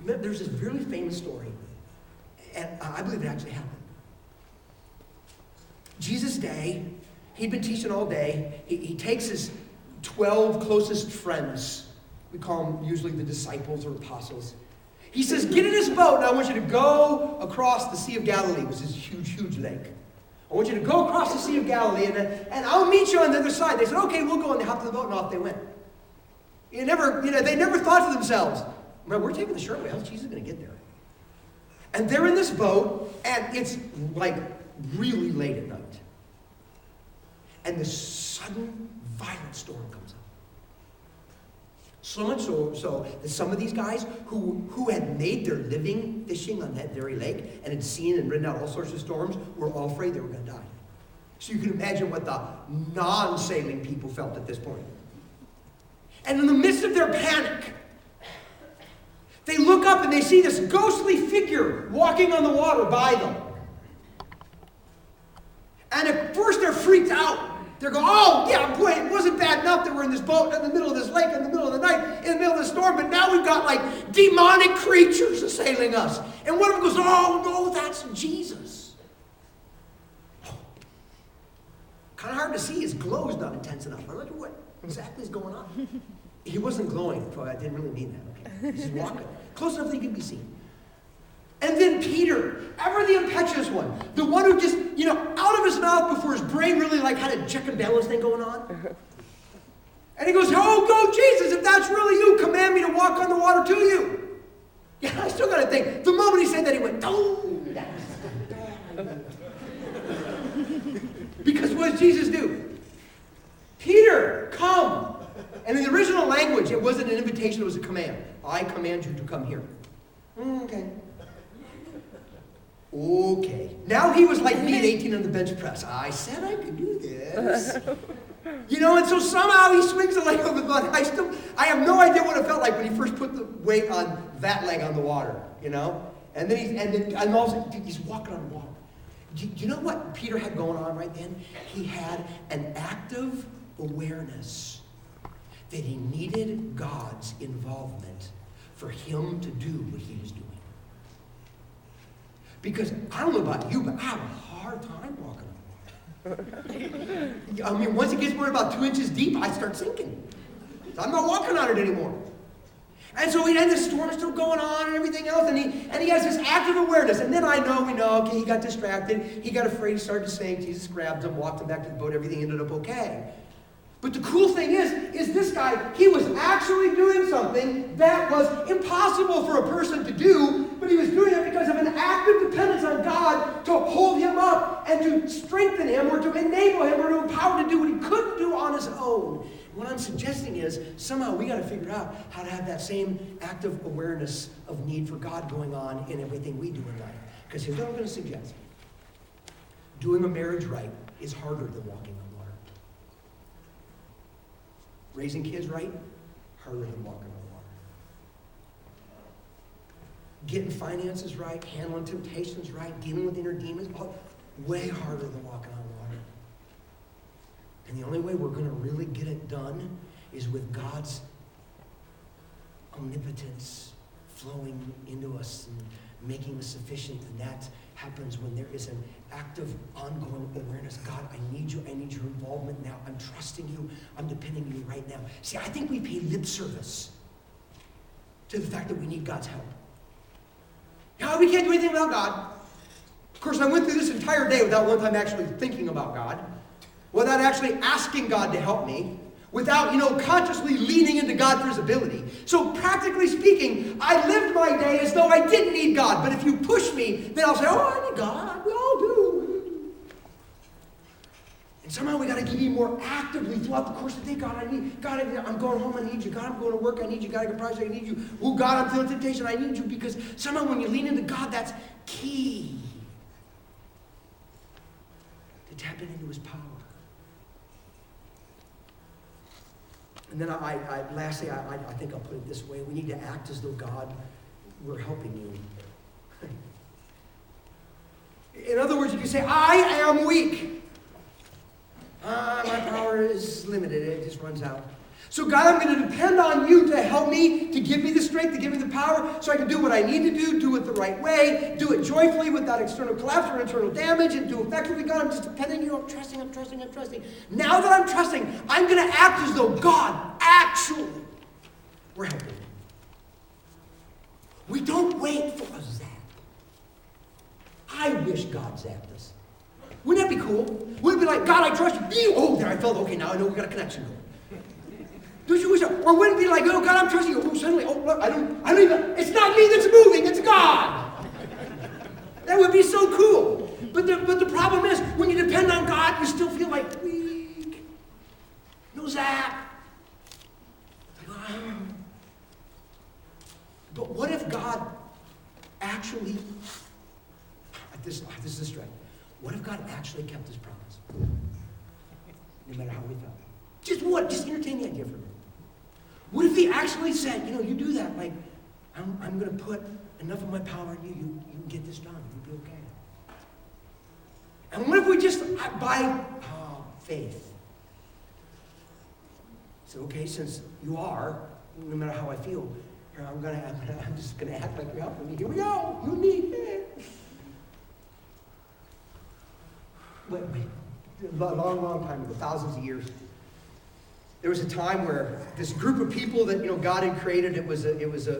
There's this really famous story, and I believe it actually happened. Jesus' day, he'd been teaching all day. He takes his 12 closest friends. We call them usually the disciples or apostles. He says, get in this boat, and I want you to go across the Sea of Galilee, which is a huge, huge lake. I want you to go across the Sea of Galilee, and I'll meet you on the other side. They said, okay, we'll go, and they hopped in the boat, and off they went. They never thought to themselves, we're taking the short way. How's Jesus going to get there? And they're in this boat, and it's like really late at night. And this sudden, violent storm comes up. So much so that some of these guys who had made their living fishing on that very lake and had seen and ridden out all sorts of storms were all afraid they were going to die. So you can imagine what the non-sailing people felt at this point. And in the midst of their panic, they look up and they see this ghostly figure walking on the water by them. And at first they're freaked out. They're going, oh, yeah, boy, it wasn't bad enough that we're in this boat in the middle of this lake, in the middle of the night, in the middle of the storm, but now we've got like demonic creatures assailing us. And one of them goes, oh, no, that's Jesus. Kind of hard to see. His glow is not intense enough. I'm not sure what exactly is going on. He wasn't glowing, so I didn't really mean that. Okay? He's walking. Close enough that he can be seen. And then Peter, ever the impetuous one, the one who just, out of his mouth before his brain really had a check and balance thing going on. And he goes, oh, go Jesus, if that's really you, command me to walk on the water to you. Yeah, I still got to think. The moment he said that, he went, oh. Because what does Jesus do? Peter, come. And in the original language, it wasn't an invitation, it was a command. I command you to come here. Okay. Okay. Now he was like me at 18 on the bench press. I said I could do this. And so somehow he swings the leg over the mud. I have no idea what it felt like when he first put the weight on that leg on the water, And then all of a sudden, he's walking on water. Do you know what Peter had going on right then? He had an active awareness that he needed God's involvement for him to do what he was doing. Because I don't know about you, but I have a hard time walking on water. Once it gets more about 2 inches deep, I start sinking. So I'm not walking on it anymore. And so the storm is still going on and everything else, and he has this active awareness. And then we know, okay, he got distracted, he got afraid, he started to sink, Jesus grabbed him, walked him back to the boat, everything ended up okay. But the cool thing is this guy, he was actually doing something that was impossible for a person to do, but he was doing it because of an active dependence on God to hold him up and to strengthen him or to enable him or to empower him to do what he couldn't do on his own. What I'm suggesting is somehow we got to figure out how to have that same active awareness of need for God going on in everything we do in life. Because here's what I'm going to suggest. Doing a marriage right is harder than walking on water. Raising kids right, harder than walking on water. Getting finances right, handling temptations right, dealing with inner demons, way harder than walking on water. And the only way we're going to really get it done is with God's omnipotence flowing into us and making us sufficient. And that happens when there is an active, ongoing awareness. God, I need you. I need your involvement now. I'm trusting you. I'm depending on you right now. See, I think we pay lip service to the fact that we need God's help. Now, we can't do anything without God. Of course, I went through this entire day without one time actually thinking about God, without actually asking God to help me, without, consciously leaning into God for his ability. So practically speaking, I lived my day as though I didn't need God. But if you push me, then I'll say, oh, I need God. We all do. And somehow we got to be more actively throughout the course of the day. God, I need, God, I'm going home, I need you. God, I'm going to work, I need you. God, I got a project, I need you. Oh, God, I'm feeling temptation, I need you. Because somehow when you lean into God, that's key to tapping into his power. And then lastly, I think I'll put it this way. We need to act as though God were helping you. In other words, if you say, I am weak. My power is limited. It just runs out. So God, I'm going to depend on you to help me, to give me the strength, to give me the power, so I can do what I need to do it the right way, do it joyfully without external collapse or internal damage, and do it effectively. God, I'm just depending on you. I'm trusting. Now that I'm trusting, I'm going to act as though God actually were helping me. We don't wait for a zap. I wish God zapped us. Wouldn't that be cool? Wouldn't it be like, God, I trust you. Oh, there I felt, okay, now I know we got a connection going. Don't you wish that? Or wouldn't it be like, oh, God, I'm trusting you. Oh, suddenly, oh, look, I don't even, it's not me that's moving, it's God. That would be so cool. But the problem is, when you depend on God, you still feel like weak. No zap. But what if God actually, this is a strength. What if God actually kept his promise? No matter how we felt. Just entertain the idea for a minute. What if he actually said, you do that, like, I'm going to put enough of my power in you, you can get this done, you'll be okay. And what if we just, by faith, said, okay, since you are, no matter how I feel, here, I'm just going to act like you're helping me. Here we go, you need me. Wait, a long time ago, thousands of years, there was a time where this group of people that God had created, it was a